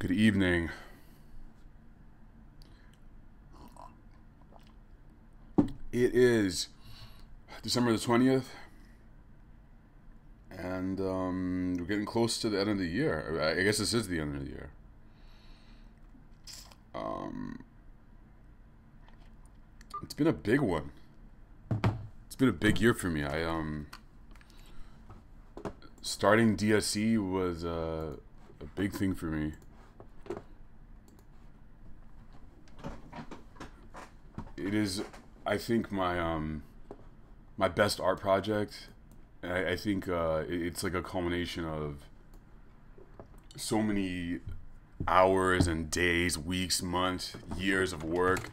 Good evening. It is December the 20th, and we're getting close to the end of the year. I guess this is the end of the year. It's been a big one. It's been a big year for me. Starting DSC was a big thing for me. It is, I think, my best art project. I think it's like a culmination of so many hours and days, weeks, months, years of work.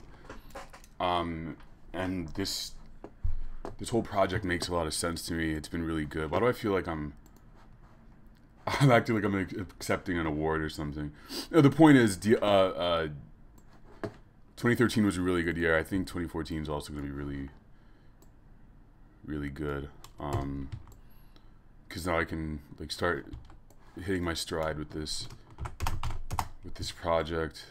And this whole project makes a lot of sense to me. It's been really good. Why do I feel like I'm acting like I'm accepting an award or something? No, the point is, 2013 was a really good year. I think 2014 is also going to be really, really good. Because now I can like start hitting my stride with this project.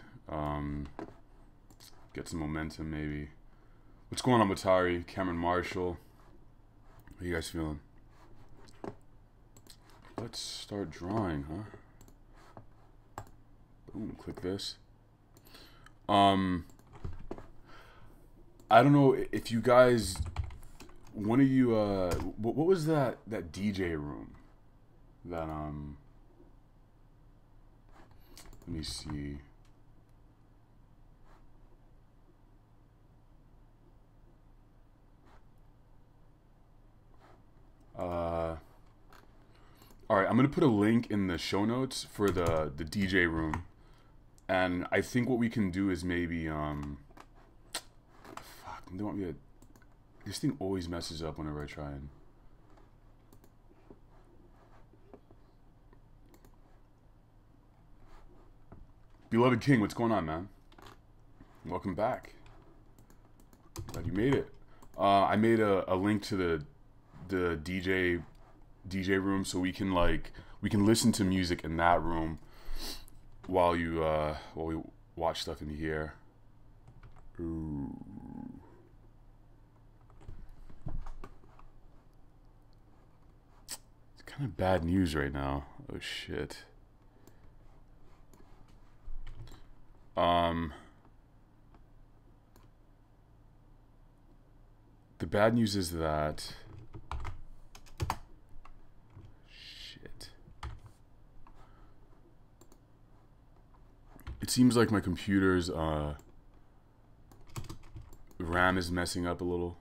Get some momentum maybe. What's going on, Matari? Cameron Marshall. How you guys feeling? Let's start drawing, huh? Boom, click this. I don't know if you guys, one of you, what was that DJ room? That, let me see. All right, I'm gonna put a link in the show notes for the DJ room, and I think what we can do is maybe fuck, they want me to. This thing always messes up whenever I try and. Beloved King, what's going on, man? Welcome back. Glad you made it. I made a link to the DJ room, so we can listen to music in that room while we watch stuff in here. Ooh. It's kind of bad news right now. Oh shit. The bad news is that it seems like my computer's RAM is messing up a little.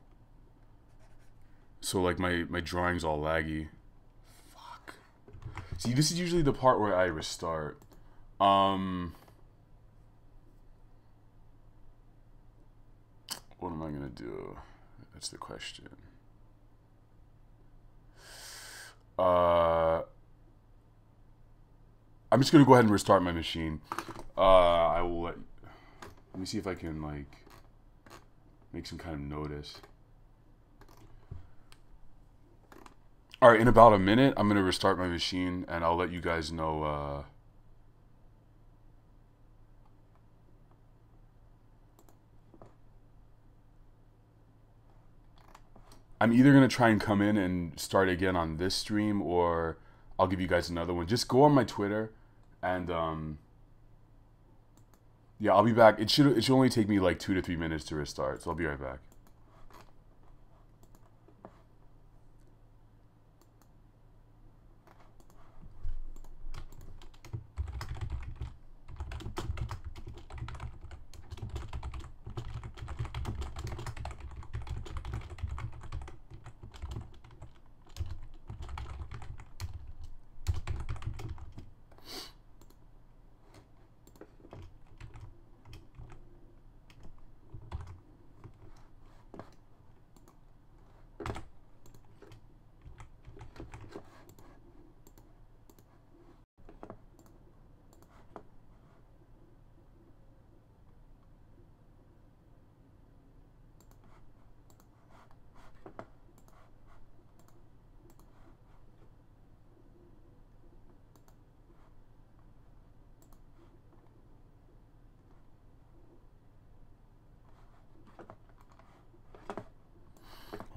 So like my drawing's all laggy. Fuck. See, this is usually the part where I restart. What am I gonna do? That's the question. I'm just gonna go ahead and restart my machine. I will let me see if I can like make some kind of notice. All right, in about a minute, I'm gonna restart my machine, and I'll let you guys know. I'm either gonna try and come in and start again on this stream, or I'll give you guys another one. Just go on my Twitter, and yeah, I'll be back. It should only take me like 2 to 3 minutes to restart, so I'll be right back.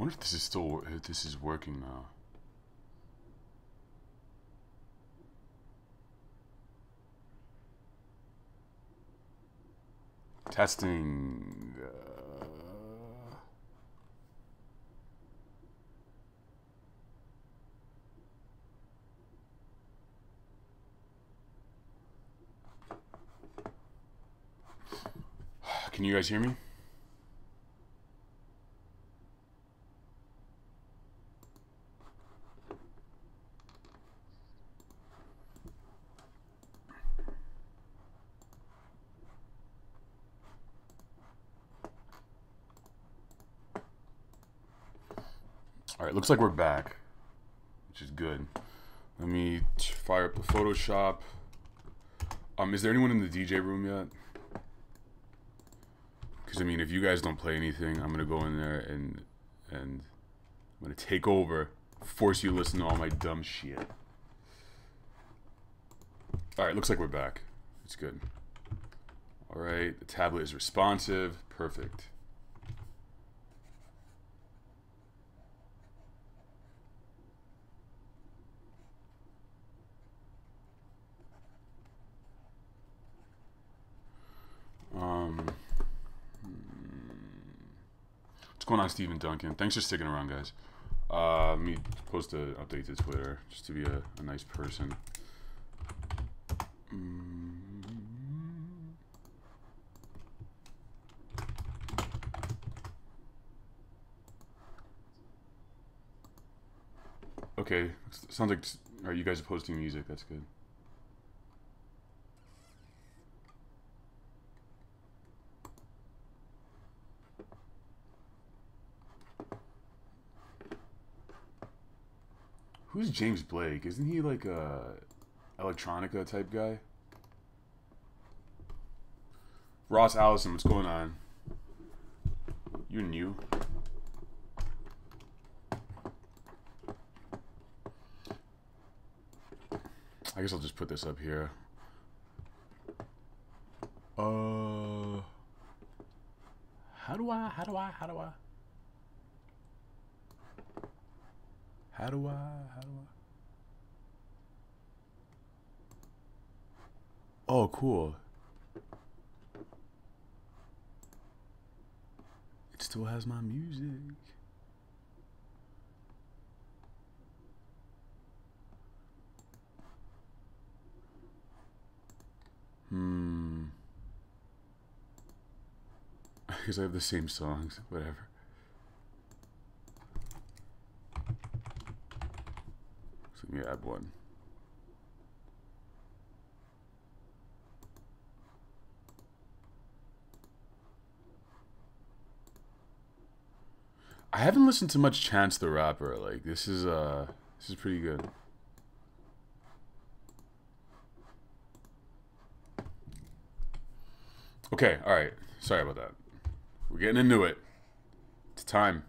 wonder if this is still, if this is working now. Testing. Can you guys hear me? All right, looks like we're back, which is good. Let me fire up the Photoshop. Is there anyone in the DJ room yet? Because I mean, if you guys don't play anything, I'm gonna go in there and I'm gonna take over, force you to listen to all my dumb shit. All right, looks like we're back. It's good. All right, the tablet is responsive. Perfect. What's going on, Stephen Duncan? Thanks for sticking around, guys. Let me post an update to Twitter just to be a nice person. Okay, sounds like, all right, you guys are posting music. That's good. Who's James Blake? Isn't he like a electronica type guy? Ross Allison, what's going on? You're new. I guess I'll just put this up here. How do I? Oh, cool. It still has my music. Because I have the same songs, whatever. So let me add one. I haven't listened to much Chance the Rapper. Like this is pretty good. Okay, all right. Sorry about that. We're getting into it. It's time.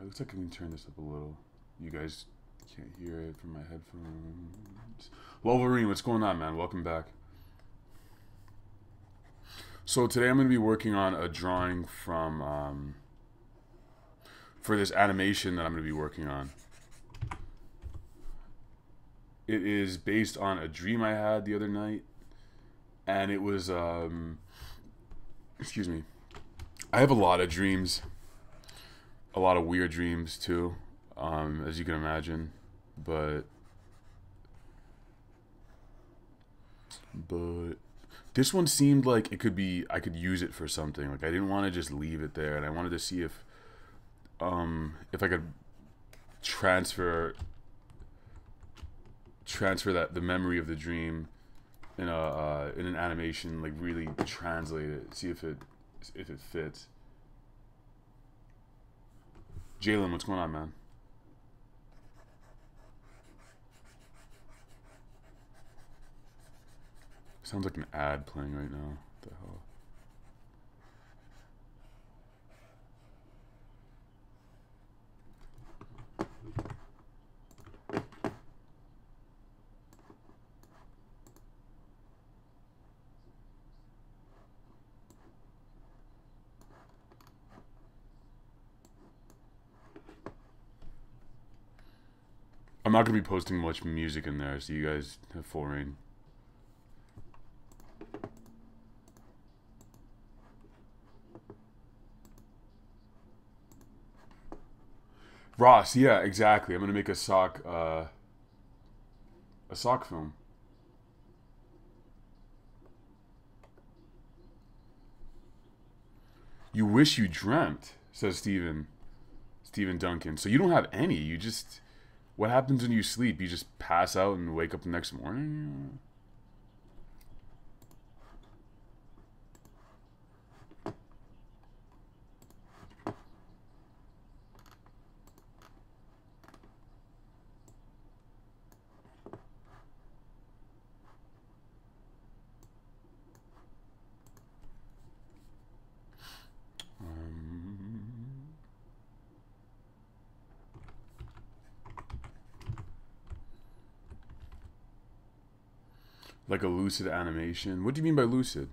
Looks like I can turn this up a little. You guys can't hear it from my headphones. Wolverine, what's going on, man? Welcome back. So today I'm going to be working on a drawing from for this animation that I'm going to be working on. It is based on a dream I had the other night, and it was excuse me. I have a lot of dreams. A lot of weird dreams too, as you can imagine, but this one seemed like it could be, I could use it for something. Like I didn't want to just leave it there, and I wanted to see if I could transfer that, the memory of the dream in an animation, like really translate it, see if it fits. Jalen, what's going on, man? Sounds like an ad playing right now. What the hell? I'm not going to be posting much music in there, so you guys have full reign. Ross, yeah, exactly. I'm going to make a sock film. You wish you dreamt, says Steven Duncan. So you don't have any. You just... What happens when you sleep? You just pass out and wake up the next morning? Like a lucid animation? What do you mean by lucid?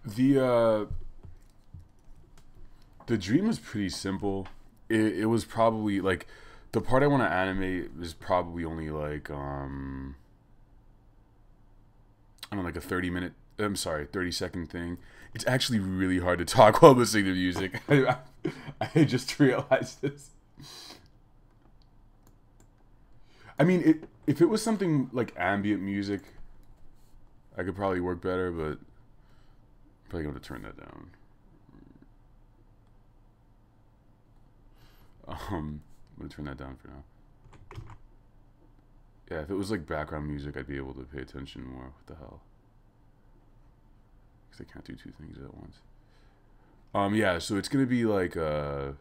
The dream was pretty simple. It was probably like the part I want to animate is probably only like I don't know, like a 30-second thing. It's actually really hard to talk while listening to music. I just realized this. I mean, if it was something like ambient music, I could probably work better, but I'm probably going to turn that down. I'm going to turn that down for now. Yeah, if it was like background music, I'd be able to pay attention more. What the hell? Because I can't do two things at once. Yeah, so it's going to be like I'm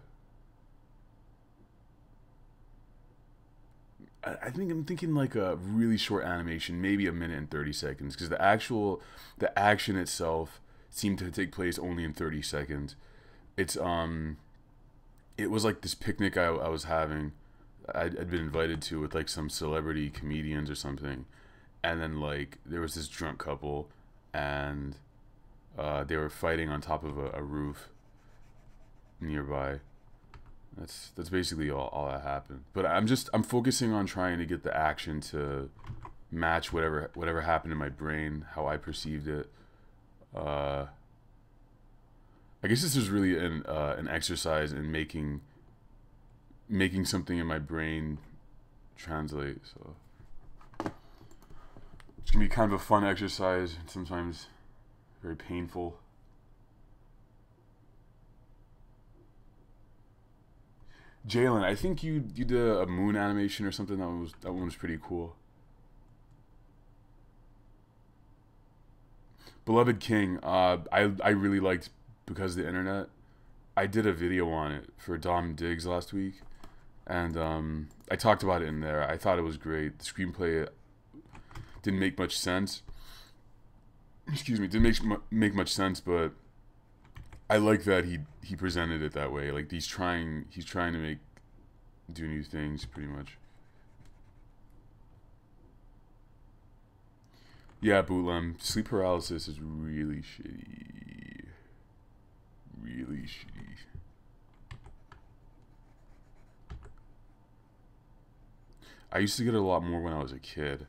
thinking like a really short animation, maybe 1 minute and 30 seconds, because the action itself seemed to take place only in 30 seconds. It was like this picnic I was having. I'd been invited to with like some celebrity comedians or something, and then like there was this drunk couple, and they were fighting on top of a roof nearby. That's basically all that happened. But I'm focusing on trying to get the action to match whatever happened in my brain, how I perceived it. I guess this is really an exercise in making something in my brain translate. So it's gonna be kind of a fun exercise, and sometimes very painful. Jalen, I think you did a moon animation or something. That one was pretty cool. Beloved King, I really liked Because of the Internet. I did a video on it for Dom Diggs last week, and I talked about it in there. I thought it was great. The screenplay didn't make much sense. Excuse me, didn't make much sense, but I like that he presented it that way. Like he's trying to do new things, pretty much. Yeah, Bootlem. Sleep paralysis is really shitty. Really shitty. I used to get it a lot more when I was a kid.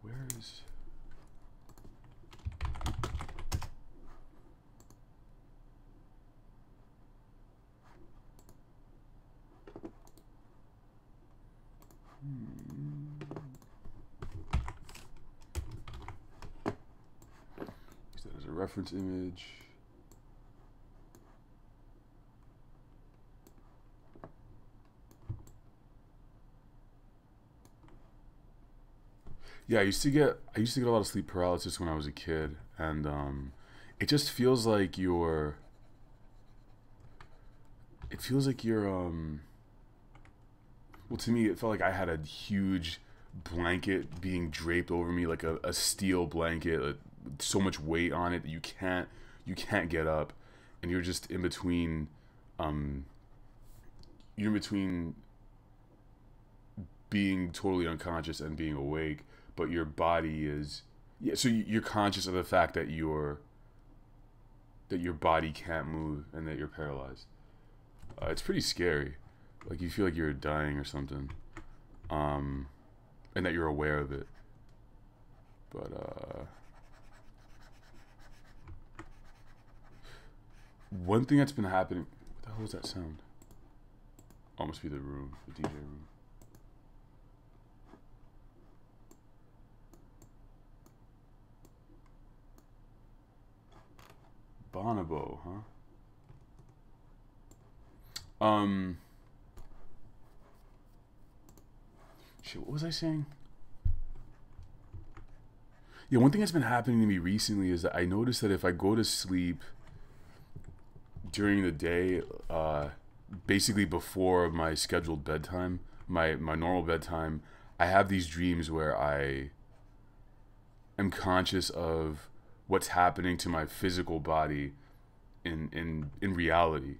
Where is... Use that as a reference image. Yeah, I used to get a lot of sleep paralysis when I was a kid, and it just feels like you're well, to me it felt like I had a huge blanket being draped over me, like a steel blanket, so much weight on it that you can't get up, and you're just in between um you're in between being totally unconscious and being awake, but your body is, yeah, so you're conscious of the fact that your body can't move and that you're paralyzed. It's pretty scary. Like you feel like you're dying or something, um, and that you're aware of it. But one thing that's been happening. What the hell was that sound? Oh, must be the room, the DJ room. Bonobo, huh? Um, Shit, what was I saying? Yeah, one thing that's been happening to me recently is that I noticed that if I go to sleep during the day, basically before my scheduled bedtime, my normal bedtime, I have these dreams where I am conscious of what's happening to my physical body in reality.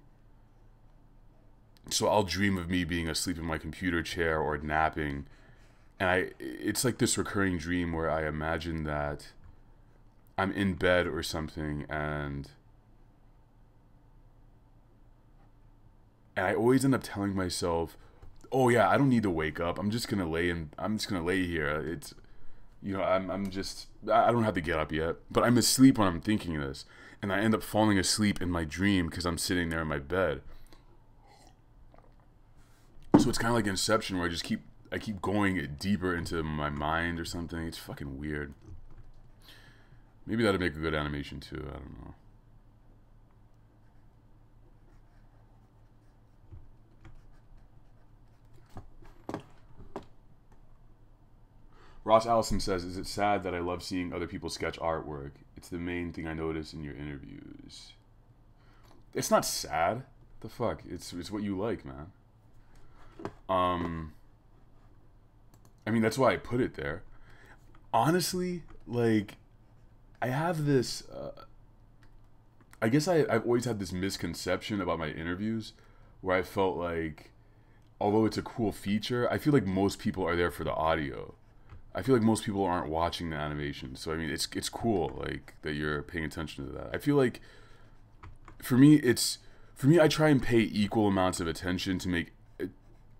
So I'll dream of me being asleep in my computer chair or napping, and it's like this recurring dream where I imagine that I'm in bed or something, and I always end up telling myself, "Oh yeah, I don't need to wake up. I'm just gonna lay here. It's I'm just I don't have to get up yet." But I'm asleep when I'm thinking this, and I end up falling asleep in my dream because I'm sitting there in my bed. So it's kind of like Inception, where I keep going deeper into my mind or something. It's fucking weird. Maybe that'd make a good animation too. I don't know. Ross Allison says, "Is it sad that I love seeing other people sketch artwork? It's the main thing I notice in your interviews." It's not sad. The fuck? It's what you like, man. Um, I mean, that's why I put it there. Honestly, like, I have this. I guess I've always had this misconception about my interviews, where I felt like, although it's a cool feature, I feel like most people are there for the audio. I feel like most people aren't watching the animation. So I mean, it's cool, like, that you're paying attention to that. I feel like for me, I try and pay equal amounts of attention to make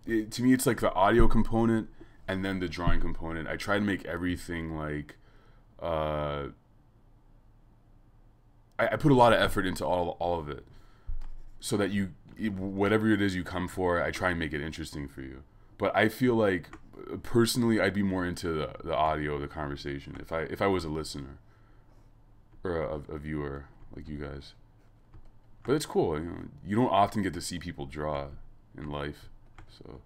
to me, it's like the audio component and then the drawing component. I try to make everything like, uh, I put a lot of effort into all of it, so that whatever it is you come for, I try and make it interesting for you. But I feel like, personally, I'd be more into the audio, the conversation, if I was a listener or a viewer like you guys. But it's cool, you don't often get to see people draw in life, so.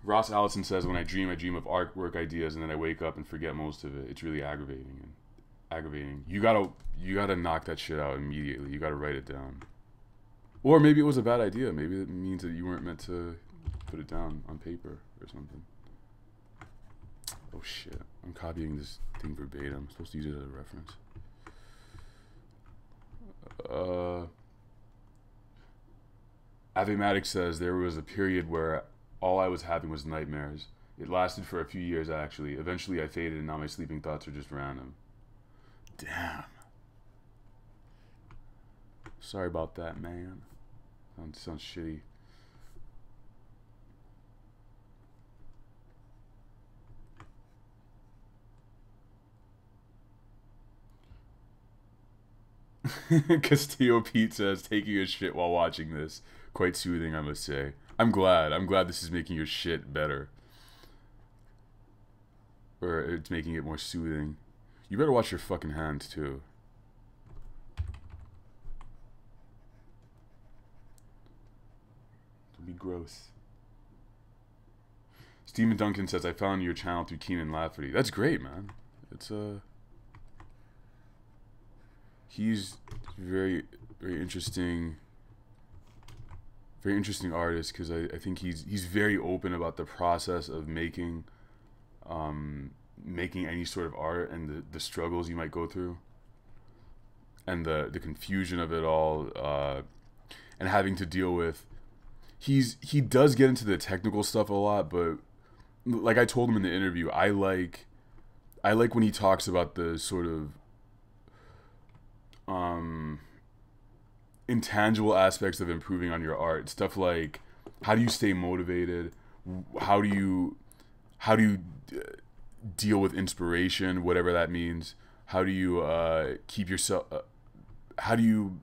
Ross Allison says, "When I dream of artwork ideas, and then I wake up and forget most of it. It's really aggravating. You gotta knock that shit out immediately. You gotta write it down. Or maybe it was a bad idea. Maybe it means that you weren't meant to put it down on paper or something." Oh shit! I'm copying this thing verbatim. I'm supposed to use it as a reference. Avematic says, "There was a period where all I was having was nightmares. It lasted for a few years, actually. Eventually I faded, and now my sleeping thoughts are just random." Damn. Sorry about that, man. Sounds shitty. Castillo Pete says, "Taking a shit while watching this. Quite soothing, I must say." I'm glad. I'm glad this is making your shit better. Or it's making it more soothing. You better watch your fucking hands, too. Be gross. Steven Duncan says, I found your channel through Keenan Lafferty. That's great, man. It's he's very interesting artist, because I think he's very open about the process of making any sort of art, and the struggles you might go through, and the confusion of it all, and having to deal with. He does get into the technical stuff a lot, but like I told him in the interview, I like when he talks about the sort of intangible aspects of improving on your art. Stuff like, how do you stay motivated? How do you deal with inspiration, whatever that means? How do you keep yourself? How do you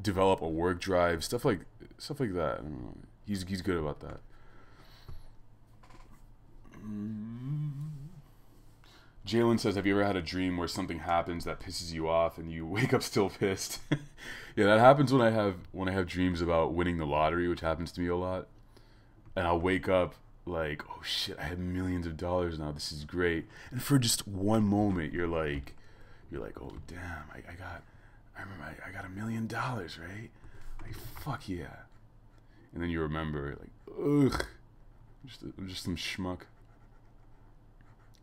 develop a work drive? Stuff like that. I don't know. He's good about that. Jalen says, have you ever had a dream where something happens that pisses you off and you wake up still pissed? Yeah, that happens when I have dreams about winning the lottery, which happens to me a lot. And I'll wake up like, oh shit, I have millions of dollars now. This is great. And for just one moment, you're like, oh damn, I got $1 million, right? Like, fuck yeah. And then you remember, like, ugh, I'm just some schmuck.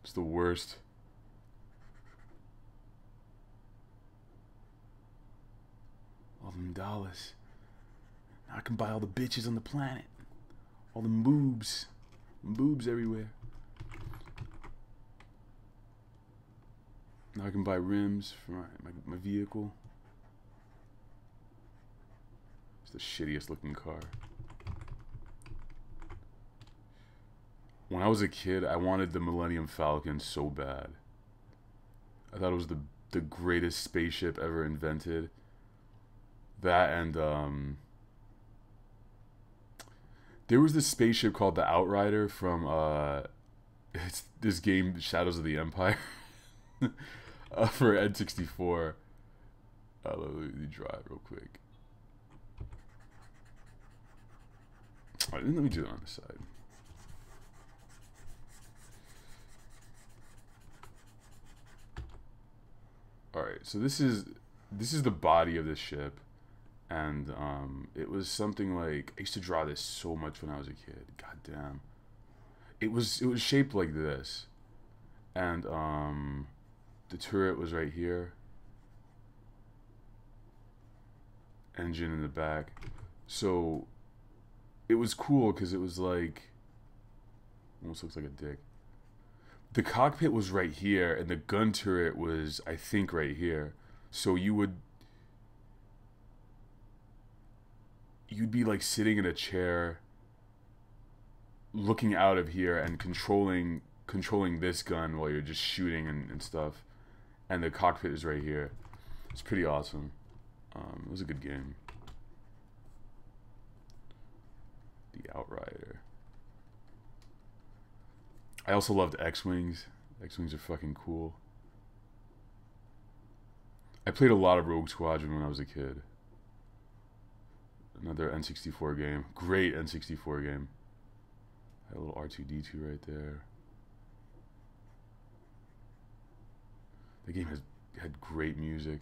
It's the worst. All them dollars. Now I can buy all the bitches on the planet. All them boobs. Boobs everywhere. Now I can buy rims for my vehicle. It's the shittiest looking car. When I was a kid, I wanted the Millennium Falcon so bad. I thought it was the greatest spaceship ever invented. That, and there was this spaceship called the Outrider from it's this game, Shadows of the Empire, for N64. Let me draw it real quick. Alright, let me do it on the side. Alright, so this is the body of this ship, and it was something like, I used to draw this so much when I was a kid. God damn. It was shaped like this, and the turret was right here. Engine in the back. So it was cool because it was like, almost looks like a dick. The cockpit was right here, and the gun turret was, I think, right here. So you'd be like sitting in a chair, looking out of here and controlling this gun while you're just shooting and stuff. And the cockpit is right here. It's pretty awesome. It was a good game. The Outrider. I also loved X-Wings. X-Wings are fucking cool. I played a lot of Rogue Squadron when I was a kid. Another N64 game. Great N64 game. Had a little R2-D2 right there. The game had great music.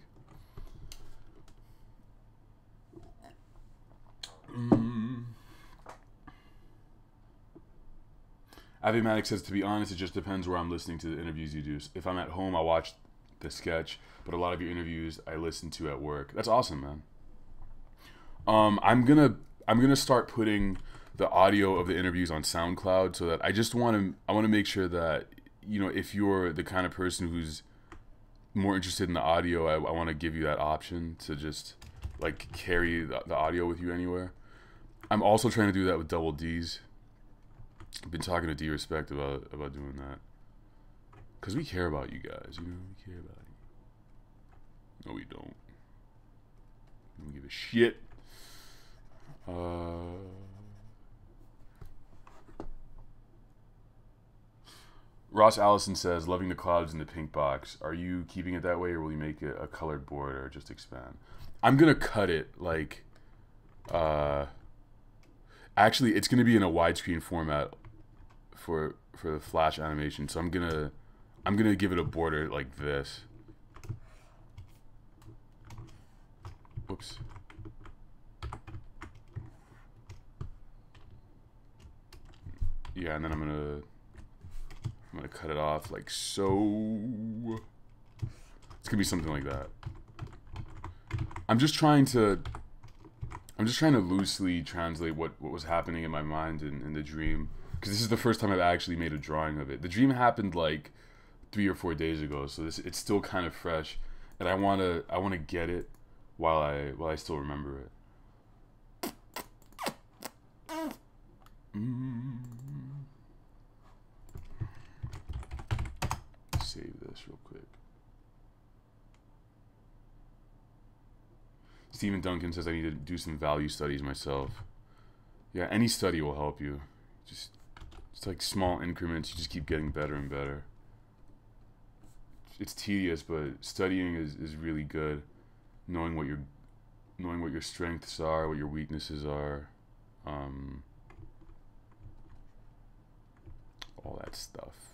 Avimatic says, to be honest, it just depends where I'm listening to the interviews you do. If I'm at home, I watch the sketch, but a lot of your interviews I listen to at work. That's awesome, man. I'm gonna start putting the audio of the interviews on SoundCloud, so that I want to make sure that, you know, if you're the kind of person who's more interested in the audio, I want to give you that option to just like carry the audio with you anywhere. I'm also trying to do that with Double D's. I've been talking to D-Respect about doing that, because we care about you guys, you know, we care about you. No, we don't. We don't give a shit. Ross Allison says, loving the clouds in the pink box. Are you keeping it that way, or will you make it a colored board, or just expand? I'm gonna cut it like Actually, it's gonna be in a widescreen format for the Flash animation. So I'm gonna give it a border like this. Whoops. Yeah, and then I'm gonna cut it off like so. It's gonna be something like that. I'm just trying to loosely translate what was happening in my mind in the dream, because this is the first time I've actually made a drawing of it. The dream happened like 3 or 4 days ago, so it's still kind of fresh, and I wanna get it while I still remember it. Save this real quick. Stephen Duncan says I need to do some value studies myself. Yeah, any study will help you. It's like small increments. You just keep getting better and better. It's tedious, but studying is really good. Knowing what your strengths are, what your weaknesses are, all that stuff.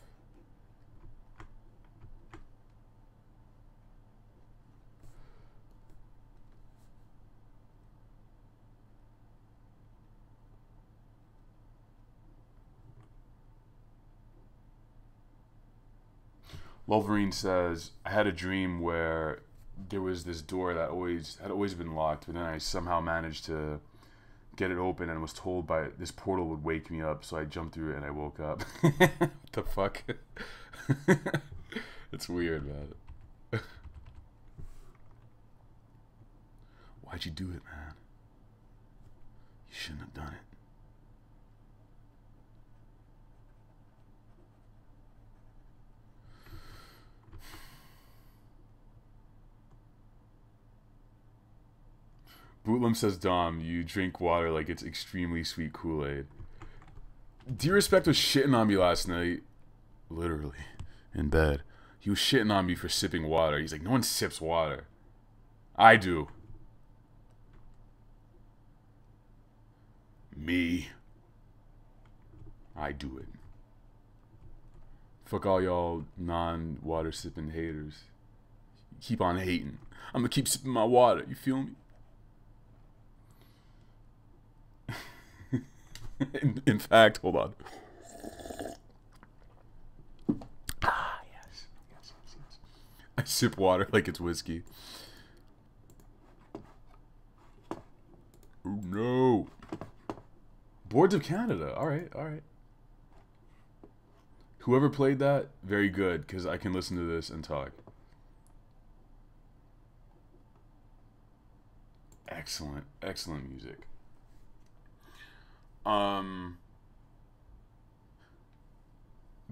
Wolverine says, I had a dream where there was this door that had always been locked, but then I somehow managed to get it open and was told by this portal would wake me up, so I jumped through it and I woke up. What the fuck? It's weird, man. Why'd you do it, man? You shouldn't have done it. Bootlam says, Dom, you drink water like it's extremely sweet Kool-Aid. D-Respect was shitting on me last night. Literally. In bed. He was shitting on me for sipping water. He's like, no one sips water. I do. Me. I do it. Fuck all y'all non-water sipping haters. Keep on hating. I'm gonna keep sipping my water. You feel me? In fact, hold on. Ah, yes. I sip water like it's whiskey. Oh no. Boards of Canada. All right. Whoever played that, very good, because I can listen to this and talk. Excellent music.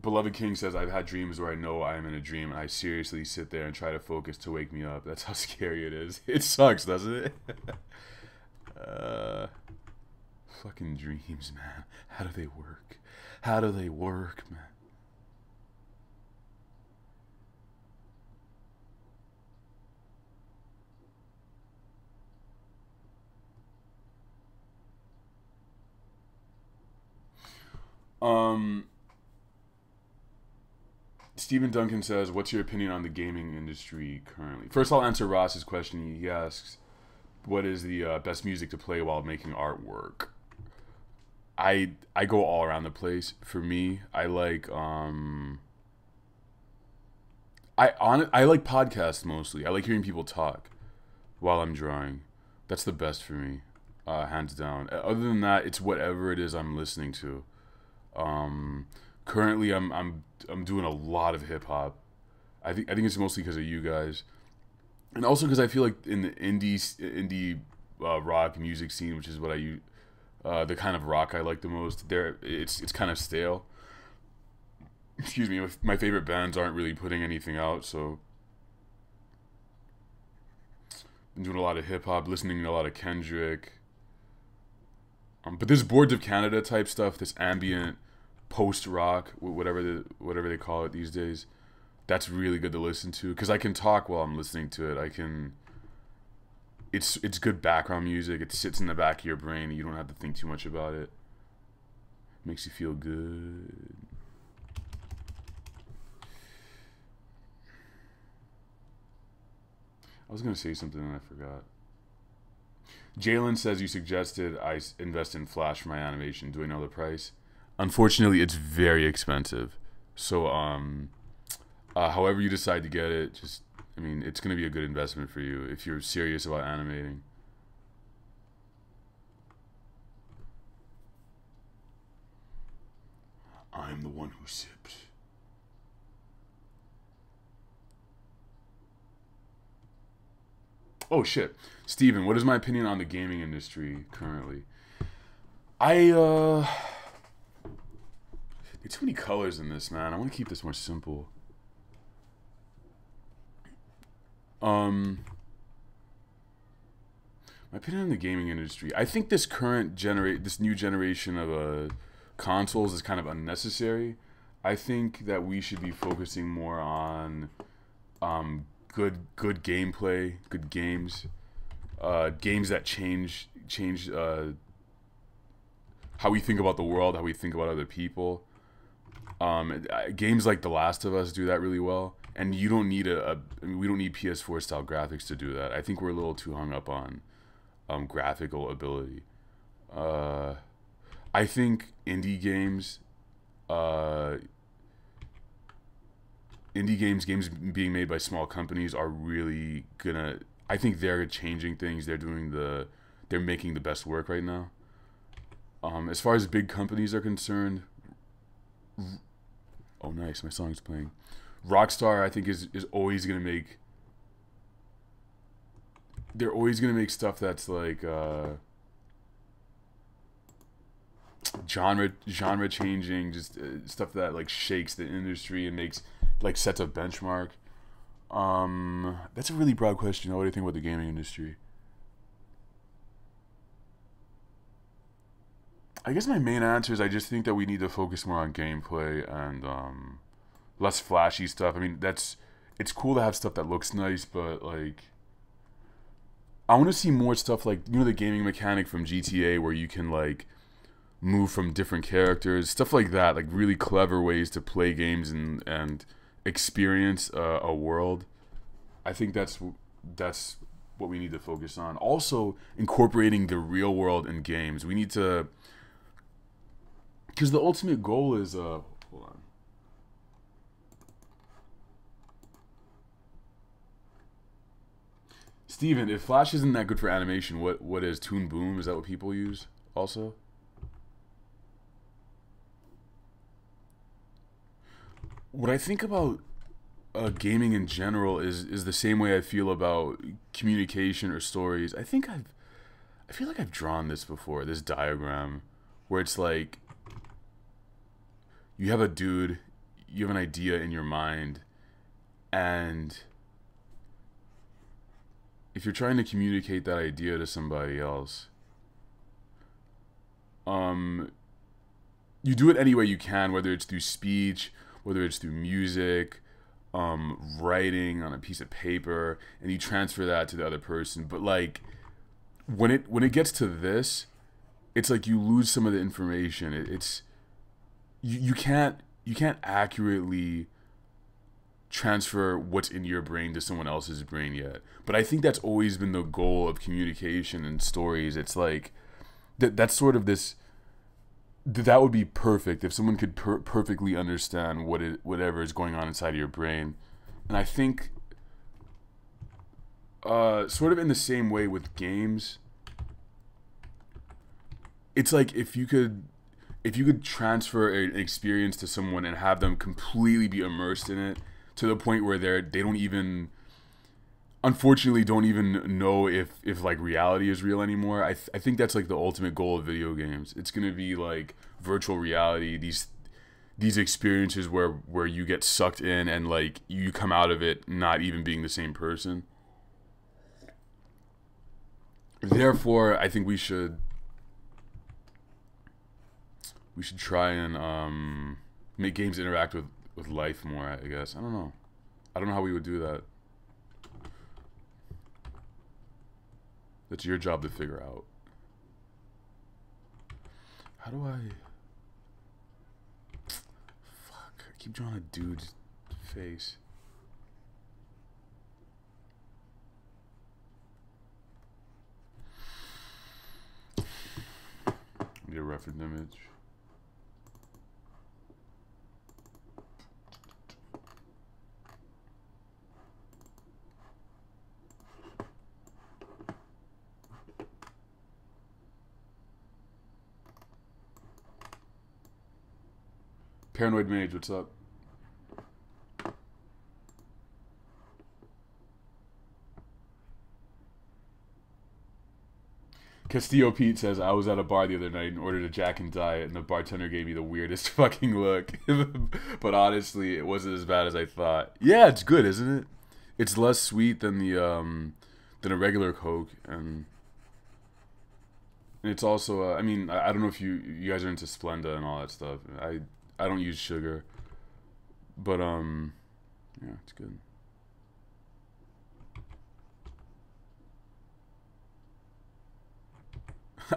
Beloved King says, I've had dreams where I know I am in a dream and I seriously sit there and try to focus to wake me up. That's how scary it is. It sucks, doesn't it? Fucking dreams, man. How do they work? How do they work, man? Stephen Duncan says, what's your opinion on the gaming industry currently? First, I'll answer Ross's question. He asks, what is the best music to play while making artwork? I go all around the place. For me, I like I like podcasts mostly. I like hearing people talk while I'm drawing. That's the best for me, hands down. Other than that, it's whatever it is I'm listening to. Currently, I'm doing a lot of hip hop. I think it's mostly because of you guys, and also because I feel like in the indie rock music scene, which is what the kind of rock I like the most. It's kind of stale. Excuse me. My favorite bands aren't really putting anything out, so I'm doing a lot of hip hop, listening to a lot of Kendrick. But this Boards of Canada type stuff, this ambient post rock, whatever they call it these days, that's really good to listen to because I can talk while I'm listening to it. it's good background music. It sits in the back of your brain. You don't have to think too much about it. Makes you feel good. I was gonna say something and I forgot. Jalen says you suggested I invest in Flash for my animation. Do I know the price? Unfortunately, it's very expensive. So, however you decide to get it, just, I mean, it's gonna be a good investment for you if you're serious about animating. I'm the one who sipped. Oh shit. Steven, what is my opinion on the gaming industry currently? There's too many colors in this, man. I want to keep this more simple. My opinion on the gaming industry. I think this new generation of consoles is kind of unnecessary. I think that we should be focusing more on good gameplay, good games, games that change how we think about the world, how we think about other people. Games like The Last of Us do that really well, and you don't need I mean, we don't need PS4 style graphics to do that. I think we're a little too hung up on graphical ability. I think indie games games being made by small companies are really gonna. I think they're changing things. They're making the best work right now. As far as big companies are concerned, oh nice, my song's playing. Rockstar, I think is always gonna make. They're always gonna make stuff that's like genre changing, just stuff that like shakes the industry and makes like sets a benchmark. That's a really broad question. What do you think about the gaming industry? I guess my main answer is I just think that we need to focus more on gameplay and less flashy stuff. I mean, it's cool to have stuff that looks nice, but like I want to see more stuff like, you know, the gaming mechanic from GTA where you can like move from different characters, stuff like that, like really clever ways to play games and experience a world. I think that's what we need to focus on. Also, incorporating the real world in games. We need to, because the ultimate goal is hold on. Steven, if Flash isn't that good for animation, what is Toon Boom? Is that what people use also? What I think about gaming in general is the same way I feel about communication or stories. I feel like I've drawn this before, this diagram, where it's like you have a dude, you have an idea in your mind, and if you're trying to communicate that idea to somebody else, you do it any way you can, whether it's through speech, whether it's through music, writing on a piece of paper, and you transfer that to the other person. But like when it gets to this, it's like you lose some of the information. You can't accurately transfer what's in your brain to someone else's brain yet. But I think that's always been the goal of communication and stories. It's like that's sort of this. That would be perfect if someone could perfectly understand whatever is going on inside of your brain. And I think sort of in the same way with games, it's like if you could transfer an experience to someone and have them completely be immersed in it to the point where they don't even, unfortunately, don't even know if like reality is real anymore. I think that's like the ultimate goal of video games. It's gonna be like virtual reality, these experiences where you get sucked in and like you come out of it not even being the same person. Therefore, I think we should try and make games interact with life more, I guess. I don't know how we would do that. That's your job to figure out. How do I... Fuck, I keep drawing a dude's face. Need a reference image. Paranoid Mage, what's up? Castillo Pete says, I was at a bar the other night and ordered a Jack and Diet, and the bartender gave me the weirdest fucking look. But honestly, it wasn't as bad as I thought. Yeah, it's good, isn't it? It's less sweet than the than a regular Coke, and it's also I mean, I don't know if you guys are into Splenda and all that stuff. I don't use sugar, but yeah, it's good.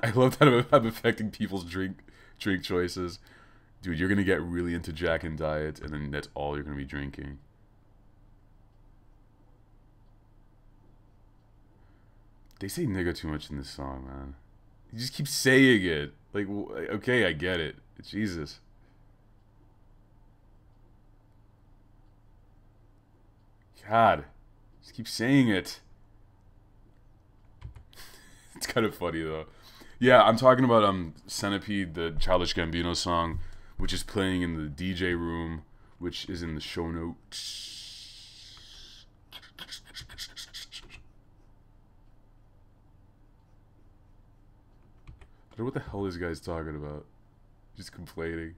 I love that I'm affecting people's drink choices. Dude, you're gonna get really into Jack and Diet, and then that's all you're gonna be drinking. They say nigga too much in this song, man. You just keep saying it. Like, okay, I get it. Jesus. God. Just keep saying it. It's kind of funny, though. Yeah, I'm talking about Centipede, the Childish Gambino song, which is playing in the DJ room, which is in the show notes. I don't know what the hell this guy's talking about. Just complaining.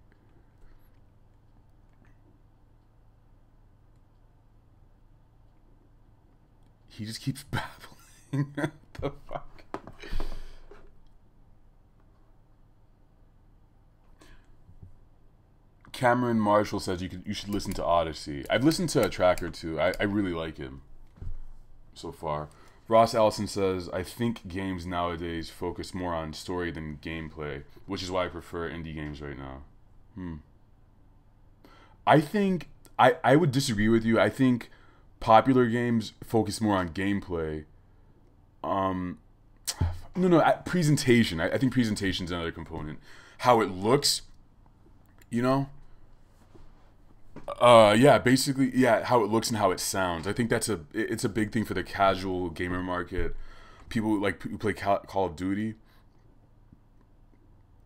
He just keeps babbling. What the fuck? Cameron Marshall says you should listen to Odyssey. I've listened to a track or two. I really like him so far. Ross Allison says, I think games nowadays focus more on story than gameplay, which is why I prefer indie games right now. I think I would disagree with you. I think popular games focus more on gameplay. No, presentation. I think presentation is another component. How it looks, you know? Yeah, basically, yeah, how it looks and how it sounds. I think it's a big thing for the casual gamer market. People like who play Call of Duty.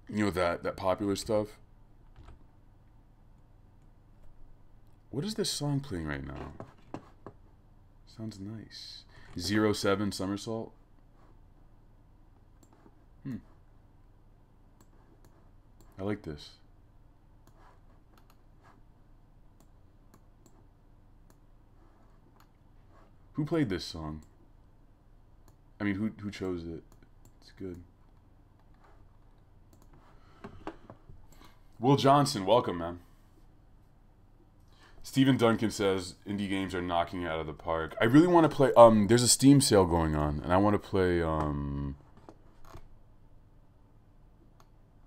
You know, that popular stuff. What is this song playing right now? Sounds nice. 07 Somersault. I like this. Who played this song? I mean, who chose it? It's good. Will Johnson, welcome, man. Stephen Duncan says indie games are knocking it out of the park. I really want to play. There's a Steam sale going on, and I want to play. Oh,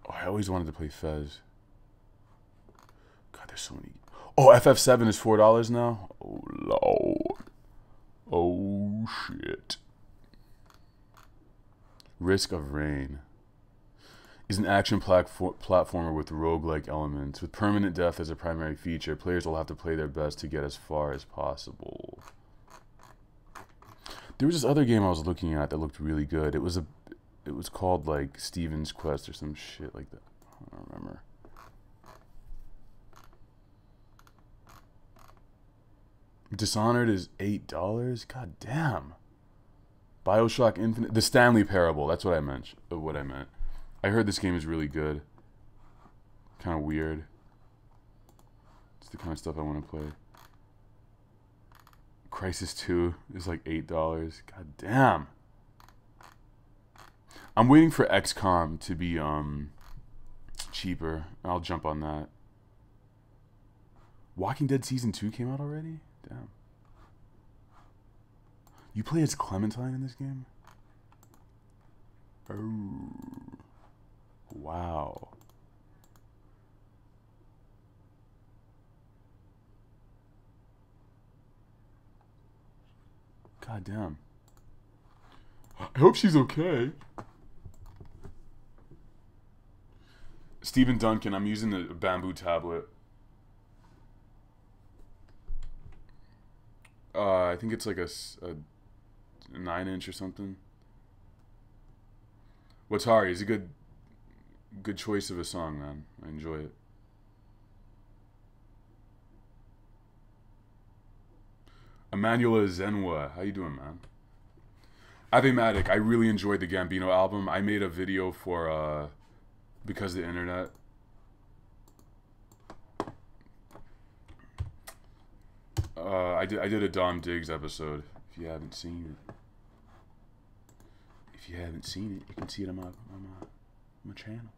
I always wanted to play Fez. God, there's so many. Oh, FF7 is $4 now. Oh Lord. Oh shit. Risk of Rain is an action platformer with roguelike elements. With permanent death as a primary feature, players will have to play their best to get as far as possible. There was this other game I was looking at that looked really good. It was called like Steven's Quest or some shit like that. I don't remember. Dishonored is $8. God damn. BioShock Infinite, the Stanley Parable. That's what I meant. I heard this game is really good. Kind of weird. It's the kind of stuff I want to play. Crisis 2 is like $8. God damn. I'm waiting for XCOM to be cheaper. I'll jump on that. Walking Dead Season 2 came out already? Damn. You play as Clementine in this game? Oh. Wow. God damn. I hope she's okay. Stephen Duncan, I'm using the bamboo tablet. I think it's like a 9-inch or something. Watari is a good choice of a song, man. I enjoy it. Emmanuel Zenwa, how you doing, man? Avematic, I really enjoyed the Gambino album. I made a video for Because of the Internet. I did a Dom Diggs episode. If you haven't seen it, you can see it on my channel.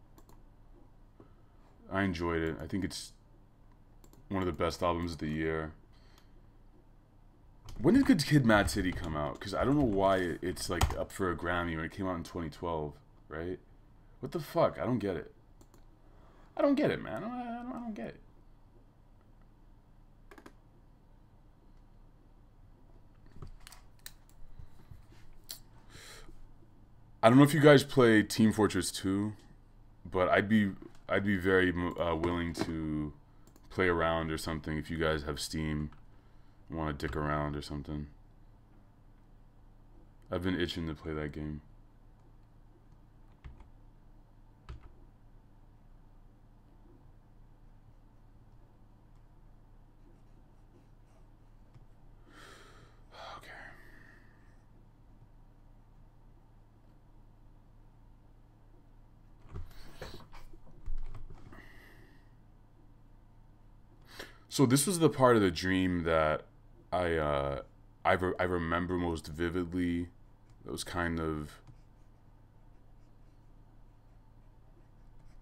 I enjoyed it. I think it's one of the best albums of the year. When did Good Kid, Mad City come out? Because I don't know why it's like up for a Grammy when it came out in 2012, right? What the fuck? I don't get it. I don't get it, man. I don't get it. I don't know if you guys play Team Fortress 2, but I'd be very willing to play around or something if you guys have Steam, want to dick around or something. I've been itching to play that game. So this was the part of the dream that I remember most vividly. That was kind of,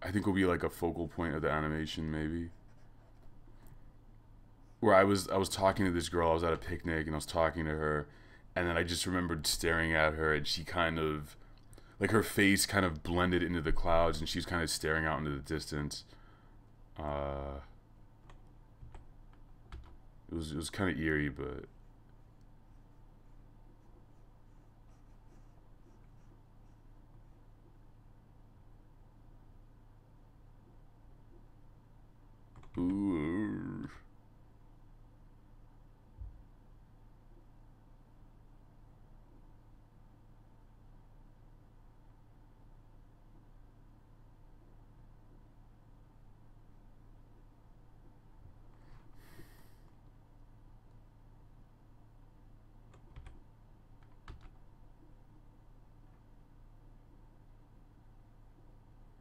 I think will be like a focal point of the animation, maybe. Where I was talking to this girl. I was at a picnic and I was talking to her, and then I just remembered staring at her, and she kind of, like her face kind of blended into the clouds, and she was kind of staring out into the distance. It was kind of eerie, but ooh.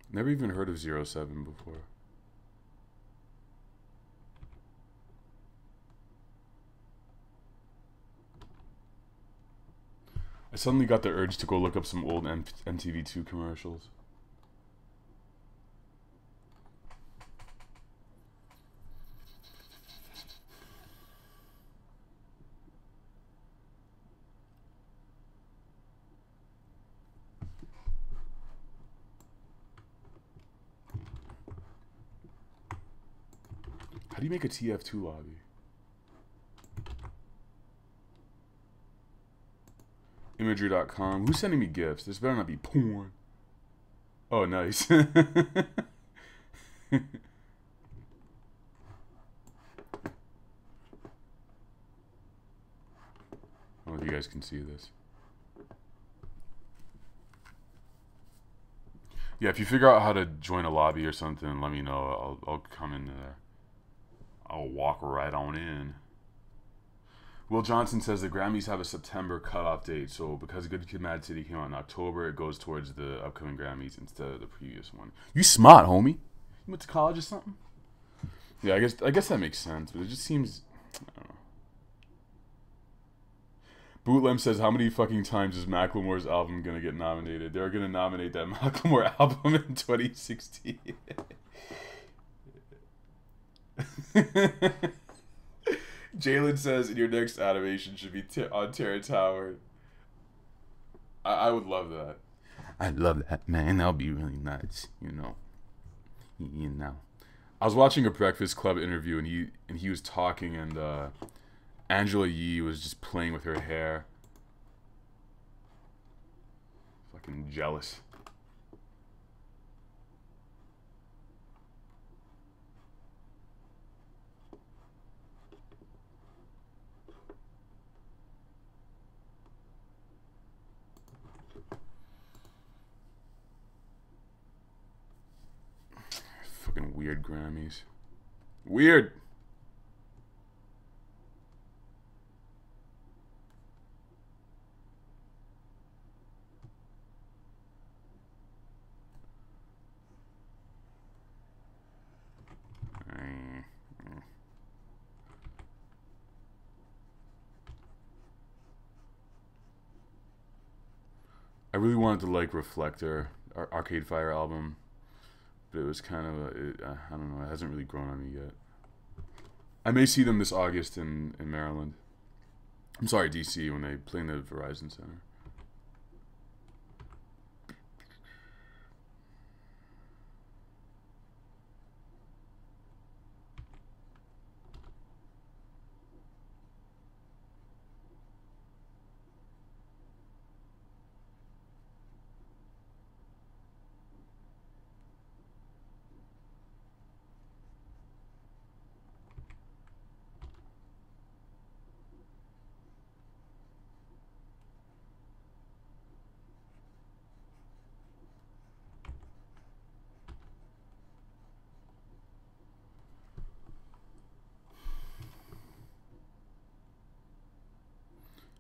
Never even heard of 07 before. I suddenly got the urge to go look up some old MTV2 commercials. How do you make a TF2 lobby? Imagery.com. Who's sending me gifts? This better not be porn. Oh, nice. I don't know if you guys can see this. Yeah, if you figure out how to join a lobby or something, let me know. I'll come in there. I'll walk right on in. Will Johnson says the Grammys have a September cutoff date, so because Good Kid, Mad City came out in October, it goes towards the upcoming Grammys instead of the previous one. You smart, homie. You went to college or something? Yeah, I guess that makes sense, but it just seems, I don't know. Bootlem says, how many fucking times is Macklemore's album gonna get nominated? They're gonna nominate that Macklemore album in 2016. Jalen says in your next animation should be on Terrence Howard. I would love that. I love that, man. That'll be really nice, you know. You know. I was watching a Breakfast Club interview, and he was talking, and Angela Yee was just playing with her hair. Fucking jealous. Fucking weird Grammys. Weird. I really wanted to like Reflector, Arcade Fire album, but it was kind of I don't know. It hasn't really grown on me yet. I may see them this August in Maryland. I'm sorry, DC, when they play in the Verizon Center.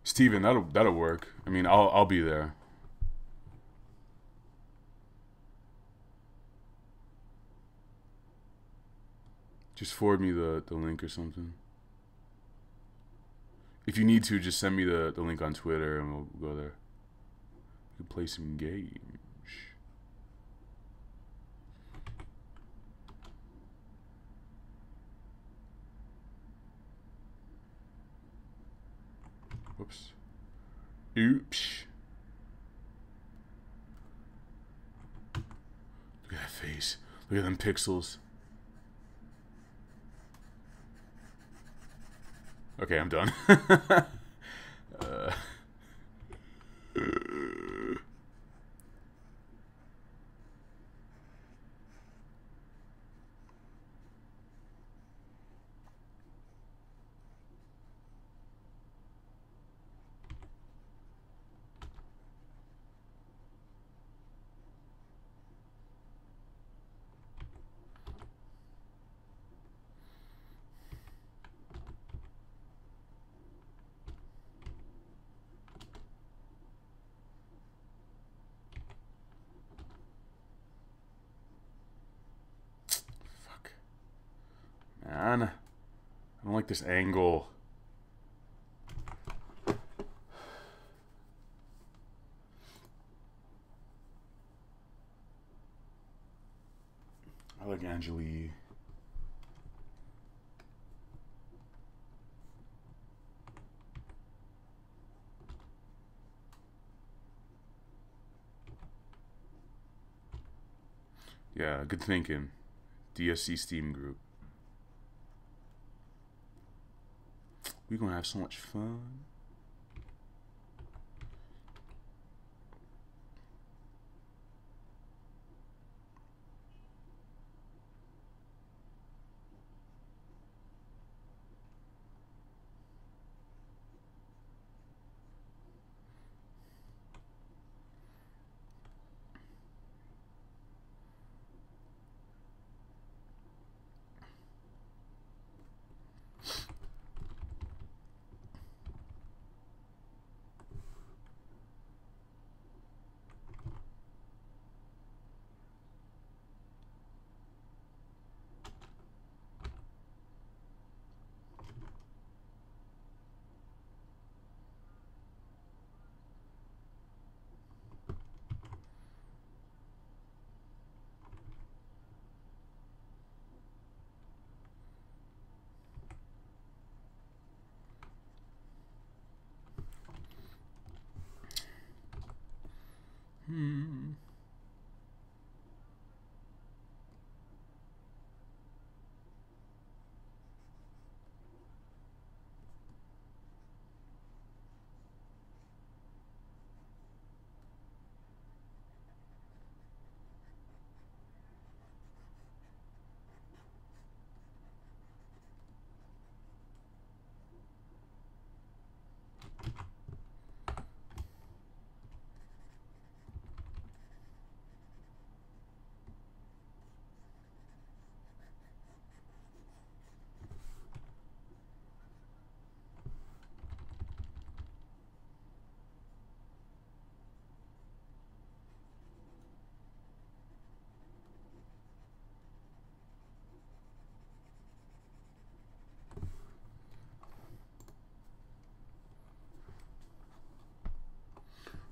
Steven, that'll work. I mean, I'll be there. Just forward me the link or something. If you need to, just send me the link on Twitter and we'll go there. We can play some games. Whoops. Oops. Look at that face. Look at them pixels. Okay, I'm done. Man, I don't like this angle. I like Angeli. Yeah, good thinking. DSC Steam group. We're gonna have so much fun.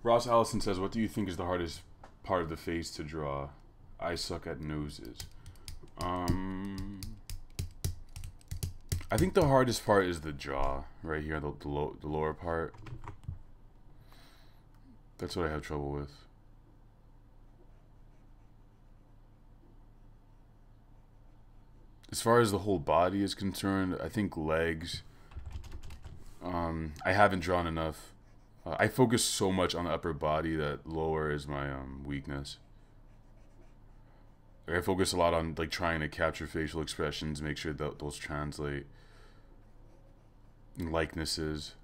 Ross Allison says, what do you think is the hardest part of the face to draw? I suck at noses. I think the hardest part is the jaw, right here, the lower part. That's what I have trouble with. As far as the whole body is concerned, I think legs, I haven't drawn enough. I focus so much on the upper body that lower is my weakness. I focus a lot on like trying to capture facial expressions, make sure that those translate likenesses.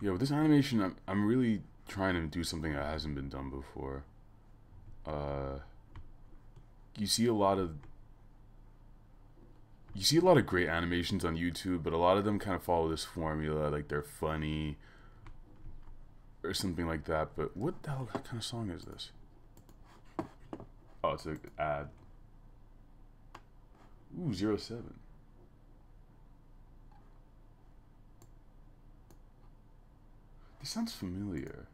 Yeah, with this animation, I'm really trying to do something that hasn't been done before. You see a lot of great animations on YouTube, but a lot of them kind of follow this formula, like they're funny or something like that. But what the hell kind of song is this? Oh, it's an ad. Ooh, 07. This sounds familiar.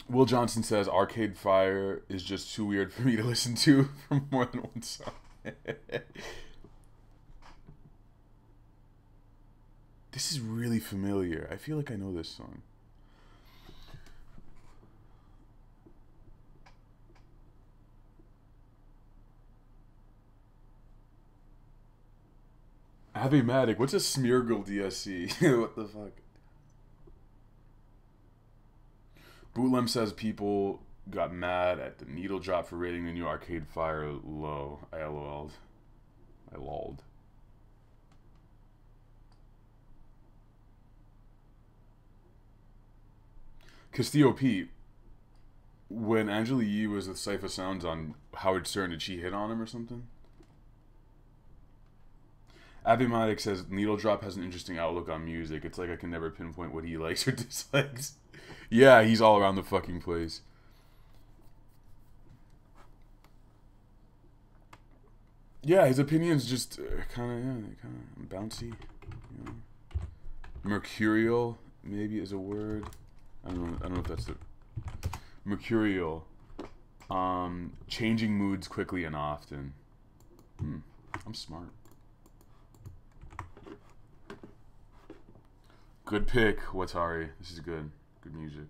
Will Johnson says Arcade Fire is just too weird for me to listen to for more than one song. This is really familiar. I feel like I know this song. Abimatic, what's a Smeargle DSC? What the fuck? Bootlem says people got mad at the needle drop for rating the new Arcade Fire low. I LOL'd. I lolled. Castillo Pete, when Angela Yee was with Cypher Sounds on Howard Stern, did she hit on him or something? Abimatic says Needle Drop has an interesting outlook on music. It's like I can never pinpoint what he likes or dislikes. Yeah, he's all around the fucking place. Yeah, his opinions just kind of bouncy. You know? Mercurial maybe is a word. I don't know if that's the mercurial. Changing moods quickly and often. I'm smart. Good pick, Watari. This is good. Good music.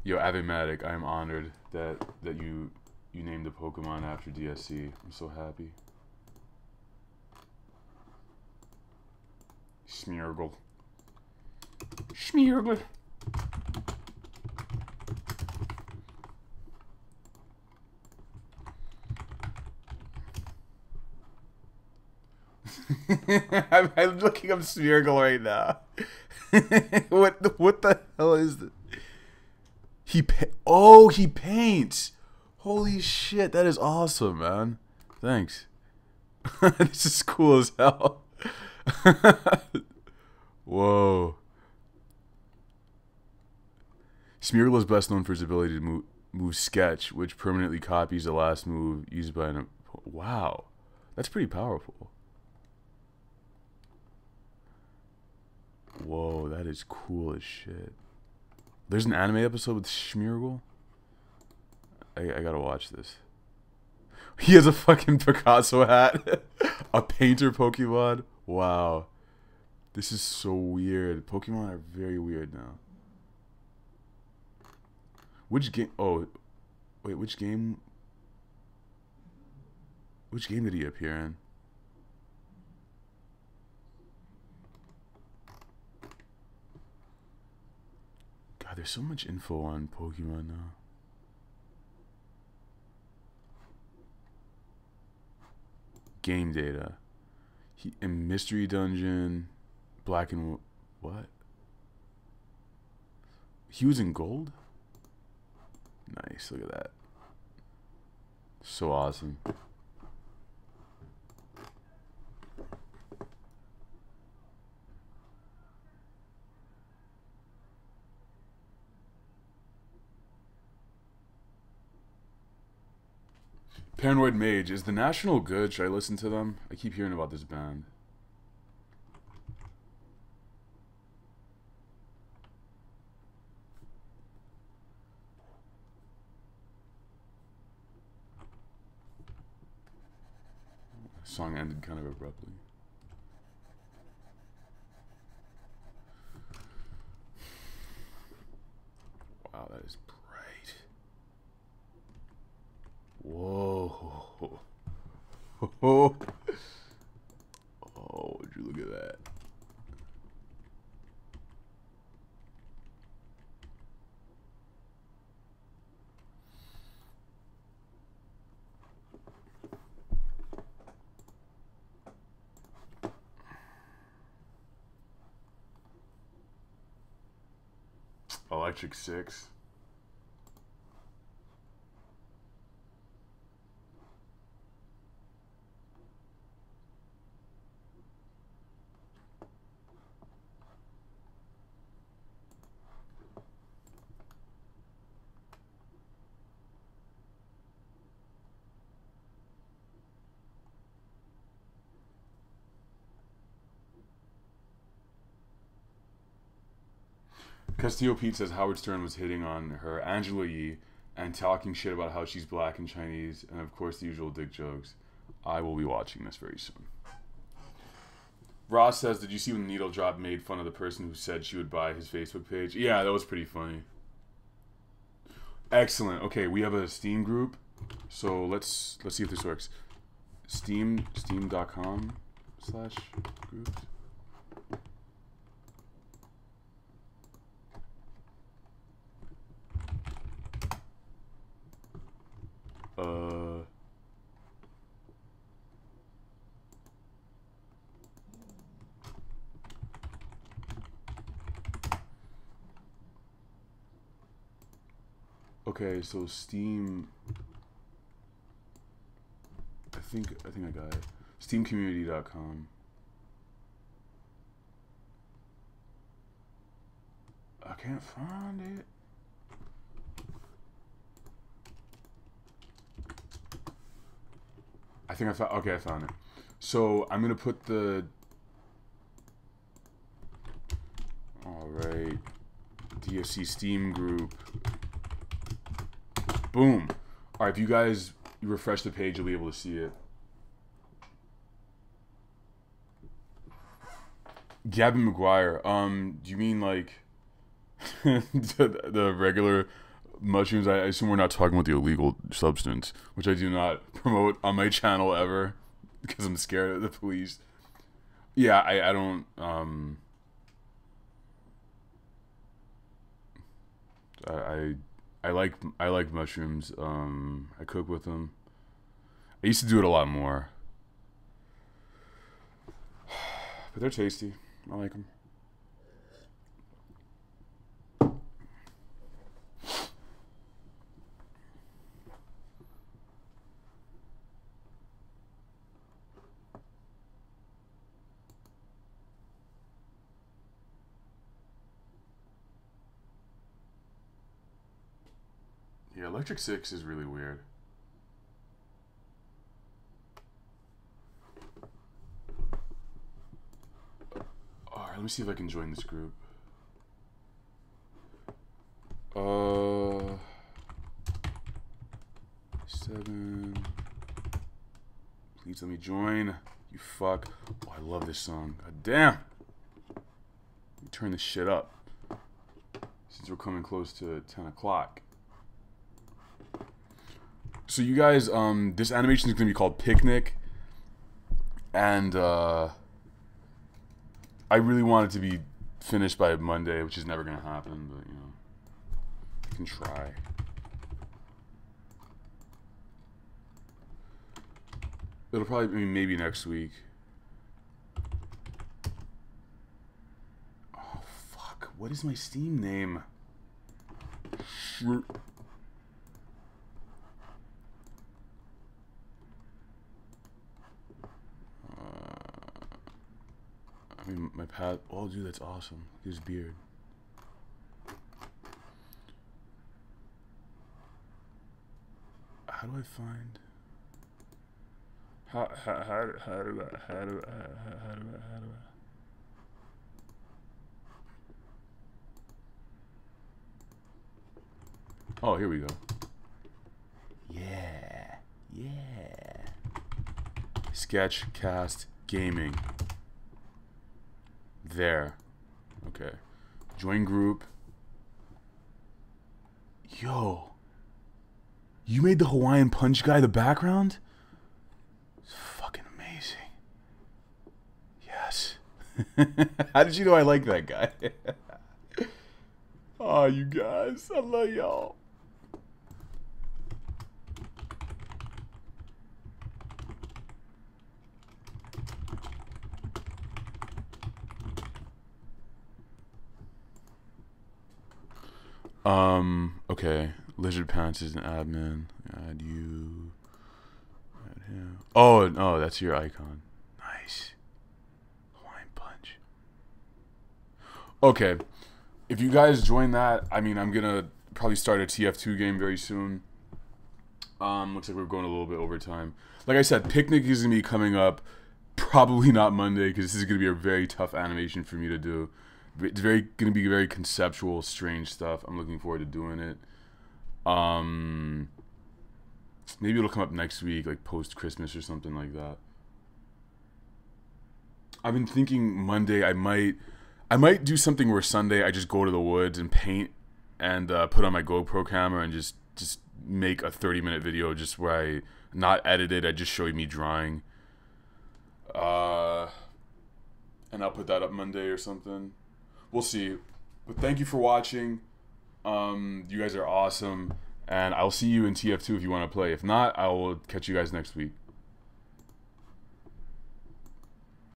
Yo, Abimatic, I am honored that you named the Pokemon after DSC. I'm so happy. Smeargle. Smeargle. I'm looking up Smeargle right now. What the hell is this? He paints. Holy shit, that is awesome, man. Thanks. This is cool as hell. Whoa. Smeargle is best known for his ability to move sketch, which permanently copies the last move used by an... Wow. That's pretty powerful. Whoa, that is cool as shit. There's an anime episode with Smeargle? I gotta watch this. He has a fucking Picasso hat. A painter Pokemon. Wow. This is so weird. Pokemon are very weird now. Which game? Oh, wait, which game Which game did he appear in? God, there's so much info on Pokemon now. Game data. He in Mystery Dungeon, Black and what? He was in Gold? Nice, look at that. So awesome. Paranoid Mage. Is the National good? Should I listen to them? I keep hearing about this band. The song ended kind of abruptly. Wow, that is bright. Whoa. Oh, would you look at that? Electric Six. Castillo Pete says Howard Stern was hitting on her, Angela Yee, and talking shit about how she's black and Chinese, and of course the usual dick jokes. I will be watching this very soon. Ross says, did you see when Needle Drop made fun of the person who said she would buy his Facebook page? Yeah, that was pretty funny. Excellent. Okay, we have a Steam group, so let's see if this works. Steam.com/groups. Okay, so Steam. I think I got it. Steamcommunity.com. I can't find it. I think I found. Okay, I found it. So I'm gonna put the. All right, DSC Steam group. Boom. All right, if you guys refresh the page, you'll be able to see it. Gavin McGuire. Do you mean like the regular mushrooms? I assume we're not talking about the illegal substance, which I do not promote on my channel ever because I'm scared of the police. Yeah, I don't. I like mushrooms. I cook with them. I used to do it a lot more, but they're tasty. I like them. Yeah, Electric Six is really weird. Alright, let me see if I can join this group. 7. Please let me join. You fuck. Oh, I love this song. God damn. Let me turn this shit up. Since we're coming close to 10 o'clock. So you guys, this animation is gonna be called Picnic, and I really want it to be finished by Monday, which is never gonna happen, but you know, I can try. It'll probably be maybe next week. Oh fuck! What is my Steam name? I mean, my pad. Oh, dude, that's awesome. His beard. How do I find? How do I? Oh, here we go. Yeah, yeah. Sketch, cast, gaming. There. Okay. Join group. Yo. You made the Hawaiian Punch guy the background? It's fucking amazing. Yes. How did you know I like that guy? Oh, you guys. I love y'all. Okay. Lizard Pants is an admin. Add you. Add him. Oh, no, that's your icon. Nice. Hawaiian Punch. Okay. If you guys join that, I mean, I'm gonna probably start a TF2 game very soon. Looks like we're going a little bit over time. Like I said, Picnic is gonna be coming up. Probably not Monday, because this is gonna be a very tough animation for me to do. It's gonna be very conceptual, strange stuff. I'm looking forward to doing it. Maybe it'll come up next week, like post Christmas or something like that. I've been thinking Monday I might do something where Sunday I just go to the woods and paint and put on my GoPro camera and just make a 30-minute video just where I not edited. I just showed me drawing. And I'll put that up Monday or something. We'll see. But thank you for watching. You guys are awesome. And I'll see you in TF2 if you want to play. If not, I will catch you guys next week.